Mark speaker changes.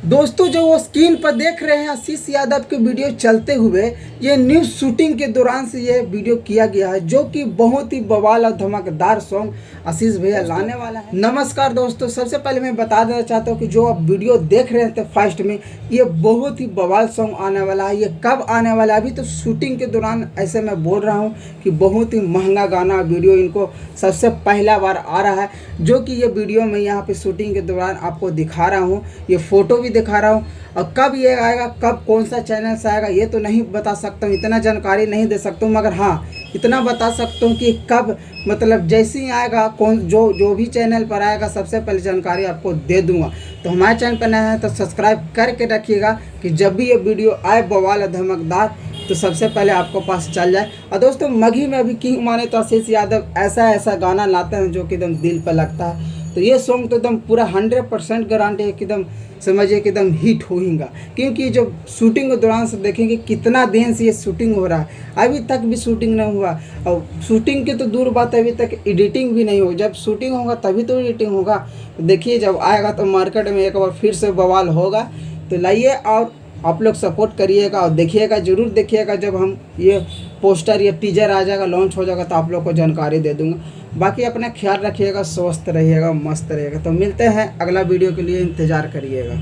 Speaker 1: दोस्तों जो वो स्क्रीन पर देख रहे हैं आशीष यादव के वीडियो चलते हुए, ये न्यूज़ शूटिंग के दौरान से ये वीडियो किया गया है, जो कि बहुत ही बवाल और धमाकेदार सॉन्ग आशीष भैया लाने वाला है। नमस्कार दोस्तों, सबसे पहले मैं बता देना चाहता हूँ कि जो आप वीडियो देख रहे थे फर्स्ट में, ये बहुत ही बवाल सॉन्ग आने वाला है। ये कब आने वाला है अभी तो शूटिंग के दौरान ऐसे मैं बोल रहा हूँ कि बहुत ही महंगा गाना वीडियो इनको सबसे पहला बार आ रहा है, जो कि ये वीडियो मैं यहाँ पे शूटिंग के दौरान आपको दिखा रहा हूँ। ये फ़ोटो भी दिखा रहा हूँ और कब ये आएगा, कब कौन सा चैनल से आएगा ये तो नहीं बता सकता हूँ, इतना जानकारी नहीं दे सकता हूँ, मगर हाँ इतना बता सकता हूँ कि कब मतलब जैसे ही आएगा कौन जो भी चैनल पर आएगा सबसे पहले जानकारी आपको दे दूंगा। तो हमारे चैनल पर नया है तो सब्सक्राइब करके रखिएगा कि जब भी ये वीडियो आए बवाल और धमकदार तो सबसे पहले आपको पास चल जाए। और दोस्तों मघी में अभी किंग माने तो आशीष यादव ऐसा गाना लाते हैं जो कि एकदम दिल पर लगता है। तो ये सॉन्ग तो एकदम पूरा 100% गारंटी है कि एकदम समझिए कि एकदम हिट होगा, क्योंकि जब शूटिंग के दौरान से देखेंगे कितना दिन से ये शूटिंग हो रहा है, अभी तक भी शूटिंग नहीं हुआ। और शूटिंग की तो दूर बात है, अभी तक एडिटिंग भी नहीं हो। जब शूटिंग होगा तभी तो एडिटिंग होगा। तो देखिए जब आएगा तो मार्केट में एक बार फिर से बवाल होगा। तो लाइए और आप लोग सपोर्ट करिएगा और देखिएगा, ज़रूर देखिएगा। जब हम ये पोस्टर या टीजर आ जाएगा, लॉन्च हो जाएगा तो आप लोग को जानकारी दे दूंगा। बाकी अपना ख्याल रखिएगा, स्वस्थ रहिएगा, मस्त रहिएगा। तो मिलते हैं अगला वीडियो के लिए, इंतज़ार करिएगा।